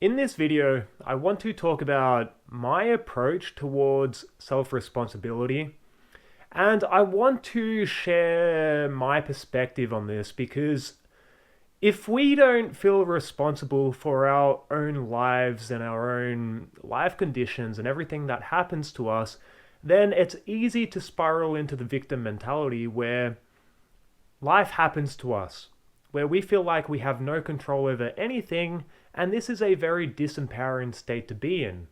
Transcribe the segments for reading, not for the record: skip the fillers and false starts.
In this video, I want to talk about my approach towards self-responsibility, and I want to share my perspective on this because if we don't feel responsible for our own lives and our own life conditions and everything that happens to us, then it's easy to spiral into the victim mentality where life happens to us, where we feel like we have no control over anything, and this is a very disempowering state to be in.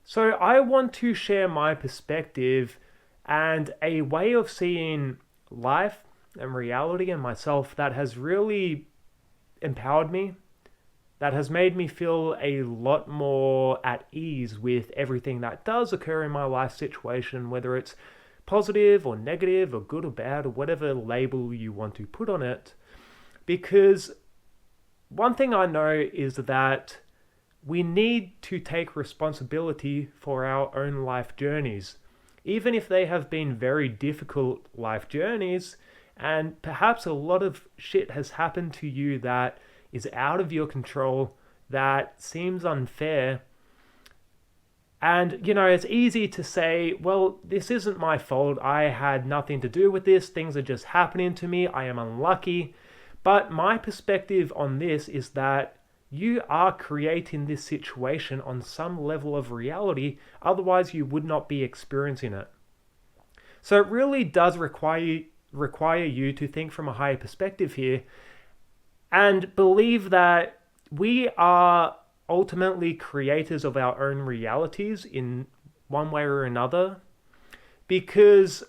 So I want to share my perspective and a way of seeing life and reality and myself that has really empowered me, that has made me feel a lot more at ease with everything that does occur in my life situation, whether it's positive or negative or good or bad or whatever label you want to put on it. Because one thing I know is that we need to take responsibility for our own life journeys, even if they have been very difficult life journeys, and perhaps a lot of shit has happened to you that is out of your control, that seems unfair. And, it's easy to say, well, this isn't my fault. I had nothing to do with this. Things are just happening to me. I am unlucky. But my perspective on this is that you are creating this situation on some level of reality, otherwise you would not be experiencing it. So it really does require you to think from a higher perspective here and believe that we are ultimately creators of our own realities in one way or another, because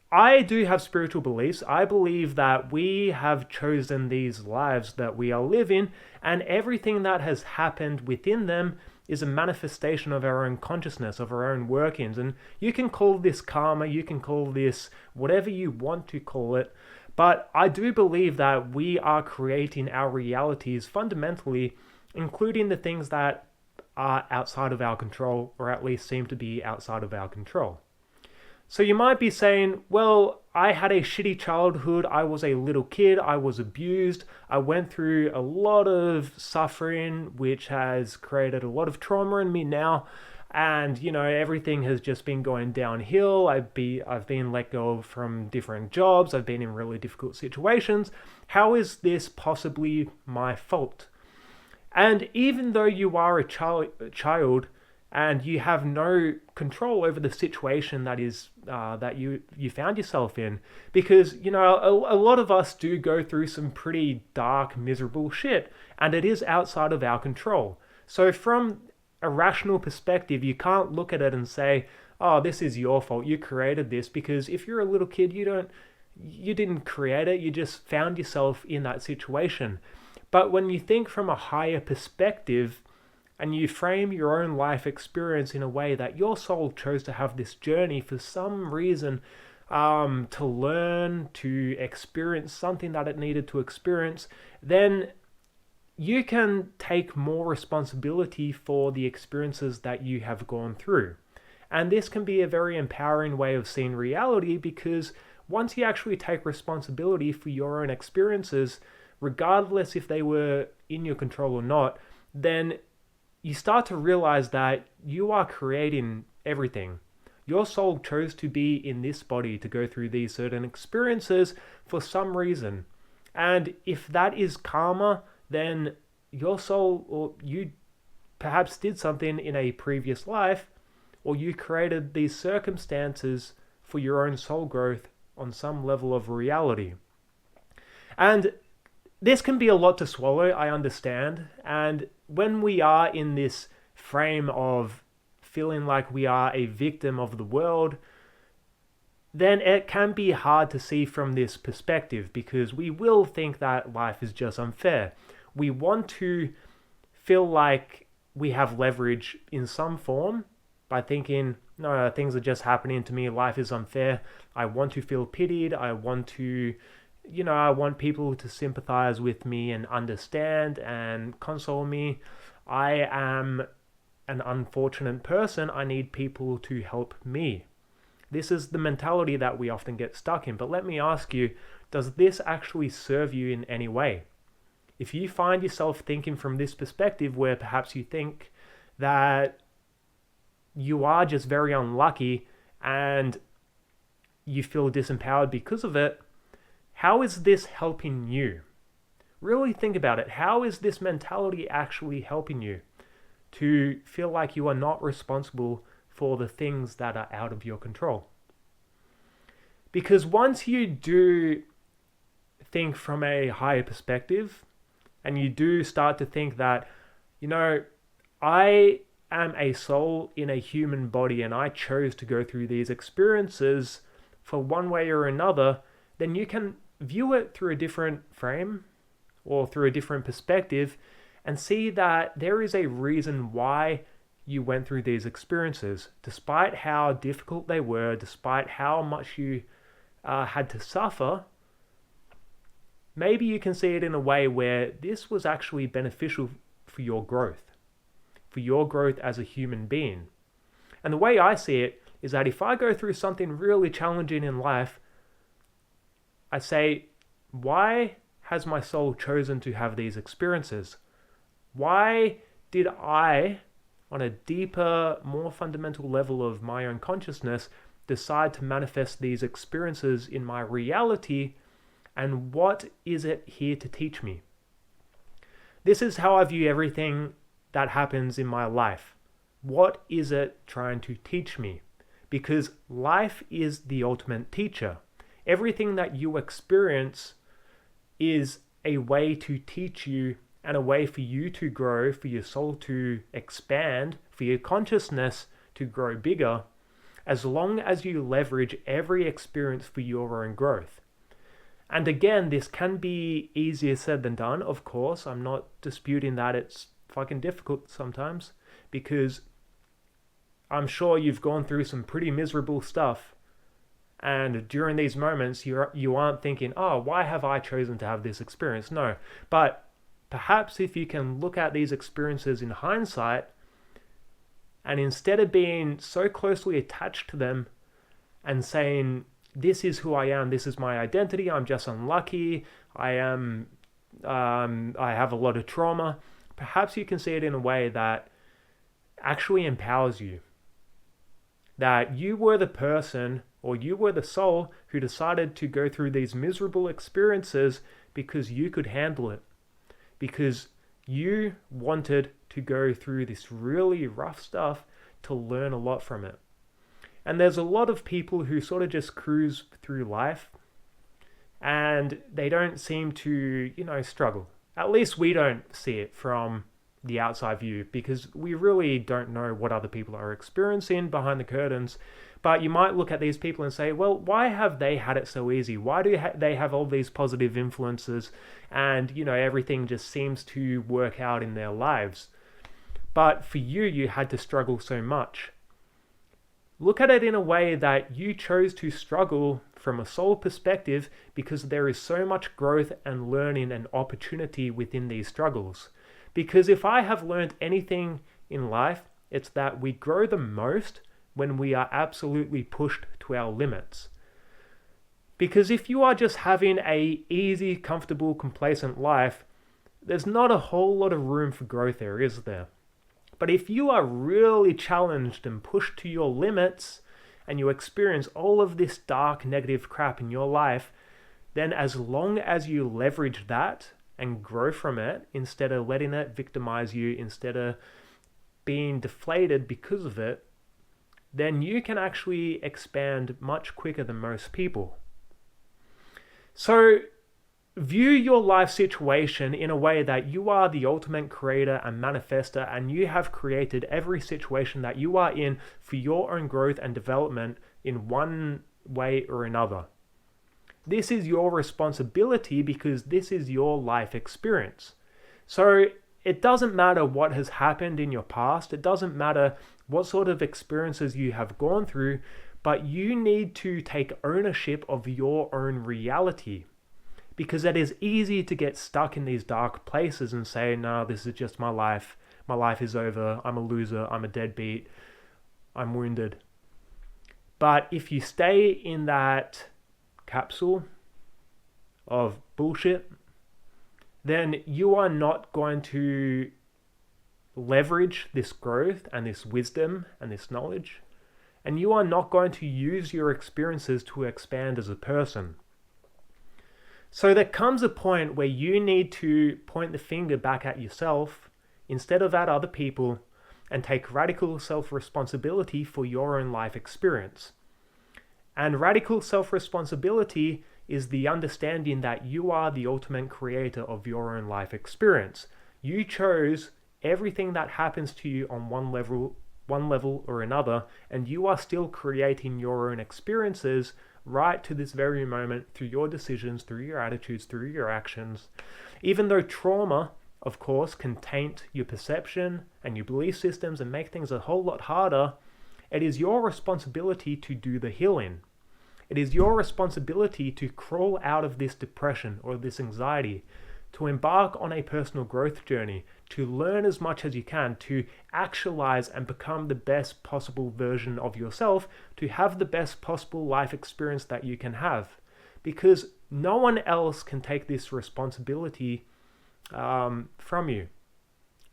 I do have spiritual beliefs. I believe that we have chosen these lives that we are living, and everything that has happened within them is a manifestation of our own consciousness, of our own workings. And you can call this karma, you can call this whatever you want to call it, but I do believe that we are creating our realities fundamentally, including the things that are outside of our control, or at least seem to be outside of our control. So you might be saying, well, I had a shitty childhood, I was a little kid, I was abused, I went through a lot of suffering, which has created a lot of trauma in me now, and, everything has just been going downhill. I've been let go from different jobs, I've been in really difficult situations. How is this possibly my fault? And even though you are a child, and you have no control over the situation that is that you found yourself in, because a lot of us do go through some pretty dark, miserable shit, and it is outside of our control. So from a rational perspective, you can't look at it and say, oh, this is your fault, you created this, because if you're a little kid, you didn't create it, you just found yourself in that situation. But when you think from a higher perspective, and you frame your own life experience in a way that your soul chose to have this journey for some reason, to learn, to experience something that it needed to experience, then you can take more responsibility for the experiences that you have gone through. And this can be a very empowering way of seeing reality, because once you actually take responsibility for your own experiences, regardless if they were in your control or not, then you start to realize that you are creating everything. Your soul chose to be in this body to go through these certain experiences for some reason. And if that is karma, then your soul, or you perhaps did something in a previous life, or you created these circumstances for your own soul growth on some level of reality. And this can be a lot to swallow, I understand, and when we are in this frame of feeling like we are a victim of the world, then it can be hard to see from this perspective, because we will think that life is just unfair. We want to feel like we have leverage in some form by thinking, no, things are just happening to me, life is unfair, I want to feel pitied, I want people to sympathize with me and understand and console me. I am an unfortunate person. I need people to help me. This is the mentality that we often get stuck in. But let me ask you, does this actually serve you in any way? If you find yourself thinking from this perspective where perhaps you think that you are just very unlucky and you feel disempowered because of it, how is this helping you? Really think about it. How is this mentality actually helping you to feel like you are not responsible for the things that are out of your control? Because once you do think from a higher perspective and you do start to think that, I am a soul in a human body and I chose to go through these experiences for one way or another, then you can view it through a different frame or through a different perspective and see that there is a reason why you went through these experiences, despite how difficult they were, despite how much you had to suffer. Maybe you can see it in a way where this was actually beneficial for your growth as a human being. And the way I see it is that if I go through something really challenging in life, I say, why has my soul chosen to have these experiences? Why did I, on a deeper, more fundamental level of my own consciousness, decide to manifest these experiences in my reality? And what is it here to teach me? This is how I view everything that happens in my life. What is it trying to teach me? Because life is the ultimate teacher. Everything that you experience is a way to teach you and a way for you to grow, for your soul to expand, for your consciousness to grow bigger, as long as you leverage every experience for your own growth. And again, this can be easier said than done, of course. I'm not disputing that it's fucking difficult sometimes, because I'm sure you've gone through some pretty miserable stuff. And during these moments, you aren't thinking, oh, why have I chosen to have this experience? No. But perhaps if you can look at these experiences in hindsight, and instead of being so closely attached to them and saying, this is who I am, this is my identity, I'm just unlucky, I have a lot of trauma, perhaps you can see it in a way that actually empowers you. That you were the person, or you were the soul who decided to go through these miserable experiences because you could handle it. Because you wanted to go through this really rough stuff to learn a lot from it. And there's a lot of people who sort of just cruise through life and they don't seem to, struggle. At least we don't see it from the outside view, because we really don't know what other people are experiencing behind the curtains. But you might look at these people and say, well, why have they had it so easy? Why do they have all these positive influences and, everything just seems to work out in their lives? But for you, you had to struggle so much. Look at it in a way that you chose to struggle from a soul perspective because there is so much growth and learning and opportunity within these struggles. Because if I have learned anything in life, it's that we grow the most when we are absolutely pushed to our limits. Because if you are just having a easy, comfortable, complacent life, there's not a whole lot of room for growth there, is there? But if you are really challenged and pushed to your limits, and you experience all of this dark, negative crap in your life, then as long as you leverage that and grow from it, instead of letting it victimize you, instead of being deflated because of it, then you can actually expand much quicker than most people. So view your life situation in a way that you are the ultimate creator and manifester, and you have created every situation that you are in for your own growth and development in one way or another. This is your responsibility because this is your life experience. So it doesn't matter what has happened in your past. It doesn't matter what sort of experiences you have gone through, but you need to take ownership of your own reality. Because it is easy to get stuck in these dark places and say, no, this is just my life. My life is over. I'm a loser. I'm a deadbeat. I'm wounded. But if you stay in that capsule of bullshit, then you are not going to leverage this growth and this wisdom and this knowledge, and you are not going to use your experiences to expand as a person. So there comes a point where you need to point the finger back at yourself instead of at other people and take radical self-responsibility for your own life experience. And radical self-responsibility is the understanding that you are the ultimate creator of your own life experience. You chose everything that happens to you on one level or another, and you are still creating your own experiences right to this very moment through your decisions, through your attitudes, through your actions. Even though trauma, of course, can taint your perception and your belief systems and make things a whole lot harder, it is your responsibility to do the healing. It is your responsibility to crawl out of this depression or this anxiety, to embark on a personal growth journey, to learn as much as you can, to actualize and become the best possible version of yourself, to have the best possible life experience that you can have. Because no one else can take this responsibility from you.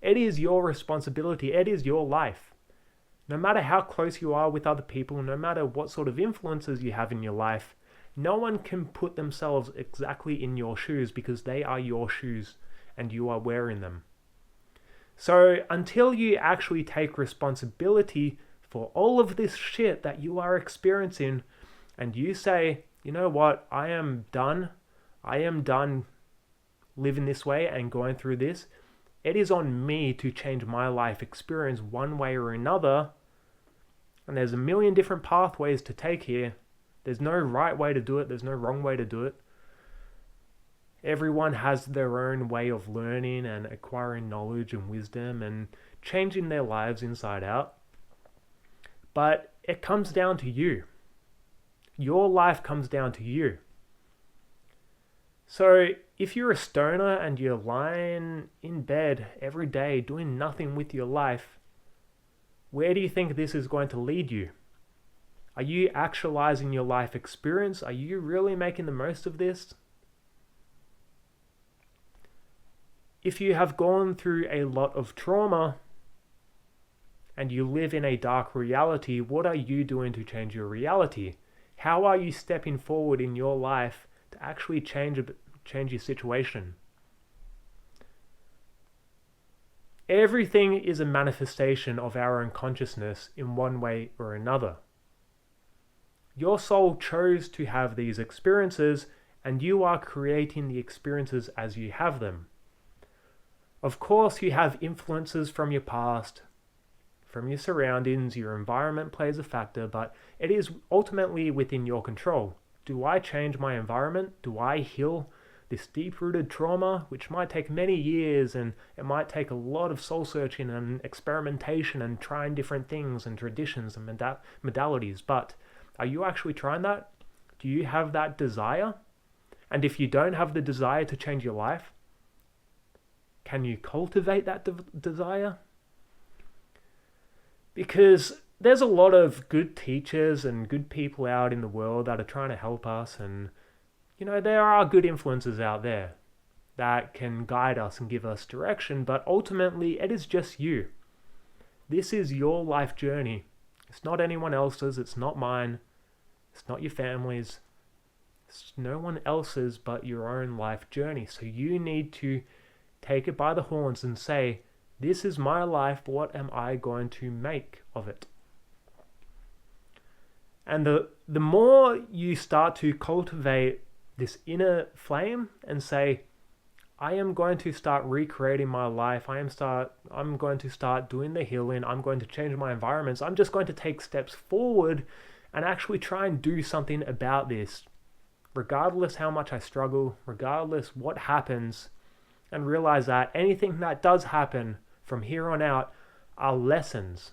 It is your responsibility. It is your life. No matter how close you are with other people, no matter what sort of influences you have in your life, no one can put themselves exactly in your shoes because they are your shoes and you are wearing them. So until you actually take responsibility for all of this shit that you are experiencing and you say, you know what, I am done living this way and going through this, it is on me to change my life experience one way or another. And there's a million different pathways to take here. There's no right way to do it. There's no wrong way to do it. Everyone has their own way of learning and acquiring knowledge and wisdom and changing their lives inside out. But it comes down to you. Your life comes down to you. So if you're a stoner and you're lying in bed every day doing nothing with your life, where do you think this is going to lead you? Are you actualizing your life experience? Are you really making the most of this? If you have gone through a lot of trauma and you live in a dark reality, what are you doing to change your reality? How are you stepping forward in your life to actually change your situation? Everything is a manifestation of our own consciousness in one way or another. Your soul chose to have these experiences, and you are creating the experiences as you have them. Of course, you have influences from your past, from your surroundings, your environment plays a factor, but it is ultimately within your control. Do I change my environment? Do I heal this deep-rooted trauma, which might take many years, and it might take a lot of soul-searching and experimentation and trying different things and traditions and modalities, but are you actually trying that? Do you have that desire? And if you don't have the desire to change your life, can you cultivate that desire? Because there's a lot of good teachers and good people out in the world that are trying to help us, and there are good influences out there that can guide us and give us direction, but ultimately it is just you. This is your life journey. It's not anyone else's, it's not mine, it's not your family's, it's no one else's but your own life journey. So you need to take it by the horns and say, this is my life, what am I going to make of it? And the more you start to cultivate this inner flame and say, I am going to start recreating my life, I'm going to start doing the healing, I'm going to change my environments, I'm just going to take steps forward and actually try and do something about this, regardless how much I struggle, regardless what happens, and realize that anything that does happen from here on out are lessons.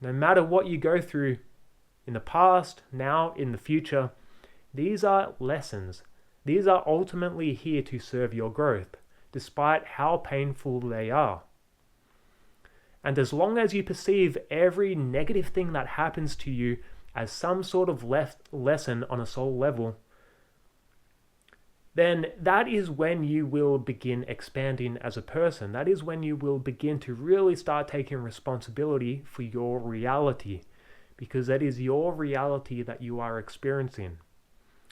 No matter what you go through in the past, now, in the future, these are lessons. These are ultimately here to serve your growth, despite how painful they are. And as long as you perceive every negative thing that happens to you as some sort of lesson on a soul level, then that is when you will begin expanding as a person. That is when you will begin to really start taking responsibility for your reality, because that is your reality that you are experiencing.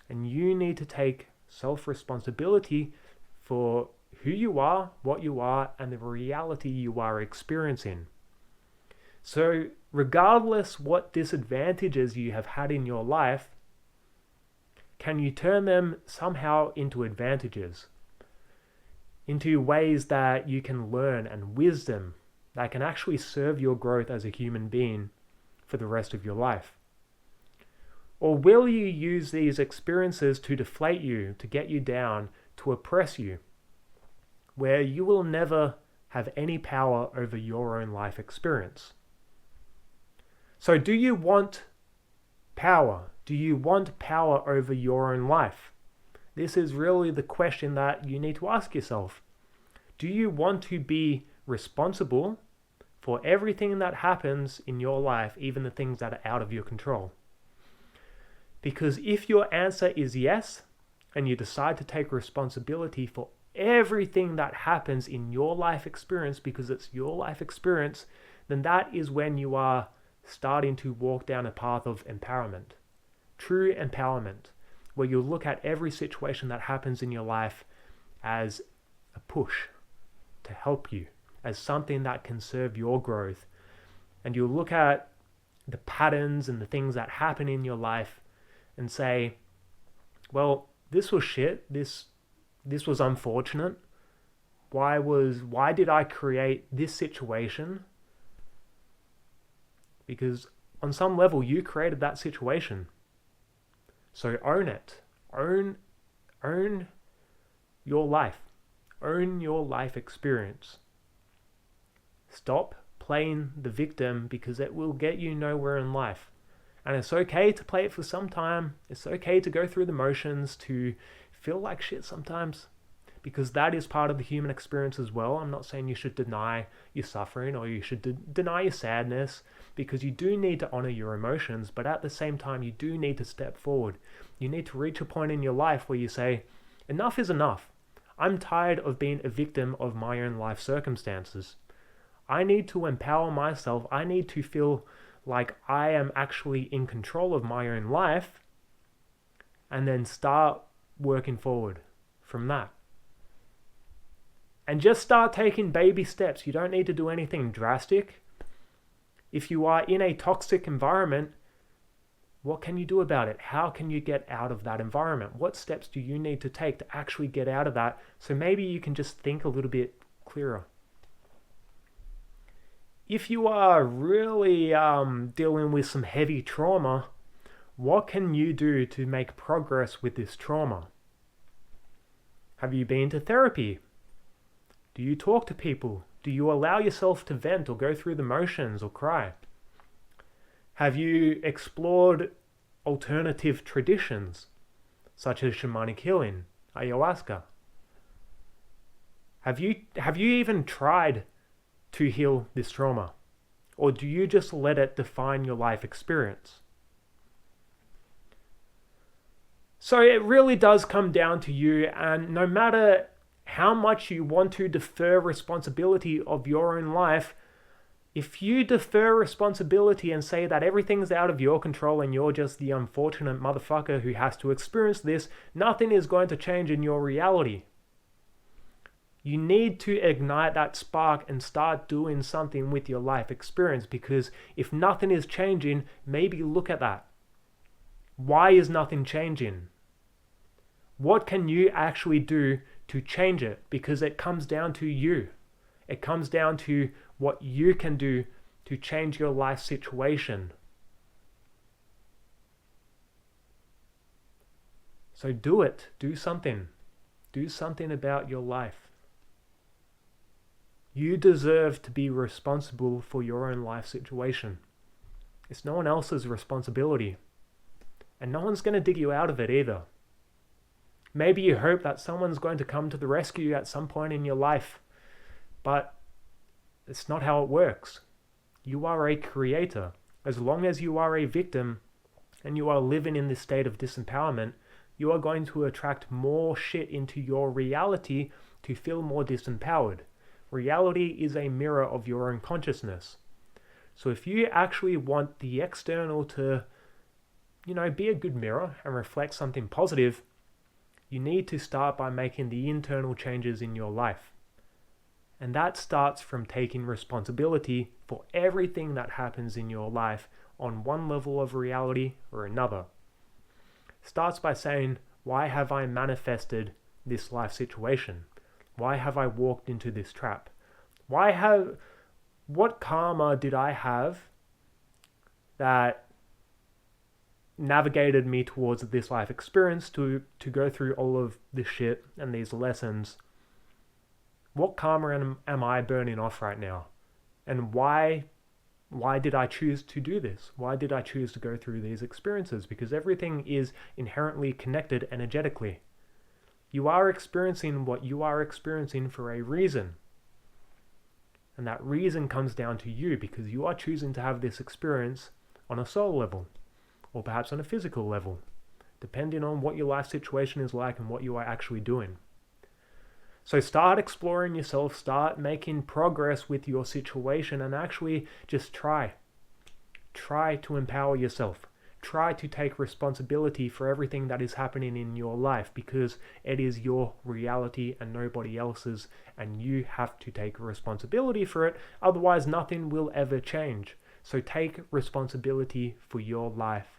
And you need to take self-responsibility for who you are, what you are, and the reality you are experiencing. So regardless what disadvantages you have had in your life, can you turn them somehow into advantages? Into ways that you can learn and wisdom that can actually serve your growth as a human being for the rest of your life? Or will you use these experiences to deflate you, to get you down, to oppress you, where you will never have any power over your own life experience? So do you want power? Do you want power over your own life? This is really the question that you need to ask yourself. Do you want to be responsible for everything that happens in your life, even the things that are out of your control? Because if your answer is yes, and you decide to take responsibility for everything that happens in your life experience because it's your life experience, then that is when you are starting to walk down a path of empowerment. True empowerment, where you look at every situation that happens in your life as a push to help you, as something that can serve your growth. And you look at the patterns and the things that happen in your life and say, well, this was shit, this was unfortunate. Why did I create this situation? Because on some level you created that situation. So own it. Own your life. Own your life experience. Stop playing the victim, because it will get you nowhere in life. And it's okay to play it for some time. It's okay to go through the motions, to feel like shit sometimes, because that is part of the human experience as well. I'm not saying you should deny your suffering or you should deny your sadness, because you do need to honor your emotions, but at the same time you do need to step forward. You need to reach a point in your life where you say, enough is enough. I'm tired of being a victim of my own life circumstances. I need to empower myself. I need to feel like I am actually in control of my own life, and then start working forward from that. And just start taking baby steps. You don't need to do anything drastic. If you are in a toxic environment, what can you do about it? How can you get out of that environment? What steps do you need to take to actually get out of that? So maybe you can just think a little bit clearer. If you are really dealing with some heavy trauma, what can you do to make progress with this trauma? Have you been to therapy? Do you talk to people? Do you allow yourself to vent or go through the motions or cry? Have you explored alternative traditions, such as shamanic healing, ayahuasca? Have you even tried to heal this trauma? Or do you just let it define your life experience? So it really does come down to you, and no matter how much you want to defer responsibility of your own life, if you defer responsibility and say that everything's out of your control and you're just the unfortunate motherfucker who has to experience this, nothing is going to change in your reality. You need to ignite that spark and start doing something with your life experience, because if nothing is changing, maybe look at that. Why is nothing changing? What can you actually do to change it? Because it comes down to you. It comes down to what you can do to change your life situation. So do it. Do something. Do something about your life. You deserve to be responsible for your own life situation. It's no one else's responsibility. And no one's going to dig you out of it either. Maybe you hope that someone's going to come to the rescue at some point in your life, but it's not how it works. You are a creator. As long as you are a victim and you are living in this state of disempowerment, you are going to attract more shit into your reality to feel more disempowered. Reality is a mirror of your own consciousness. So if you actually want the external to, be a good mirror and reflect something positive, you need to start by making the internal changes in your life. And that starts from taking responsibility for everything that happens in your life on one level of reality or another. Starts by saying, why have I manifested this life situation? Why have I walked into this trap? What karma did I have that navigated me towards this life experience to go through all of this shit and these lessons? What karma am I burning off right now? And why did I choose to do this? Why did I choose to go through these experiences? Because everything is inherently connected energetically. You are experiencing what you are experiencing for a reason. And that reason comes down to you because you are choosing to have this experience on a soul level or perhaps on a physical level, depending on what your life situation is like and what you are actually doing. So start exploring yourself, start making progress with your situation, and actually just try. Try to empower yourself. Try to take responsibility for everything that is happening in your life because it is your reality and nobody else's, and you have to take responsibility for it, otherwise nothing will ever change. So take responsibility for your life.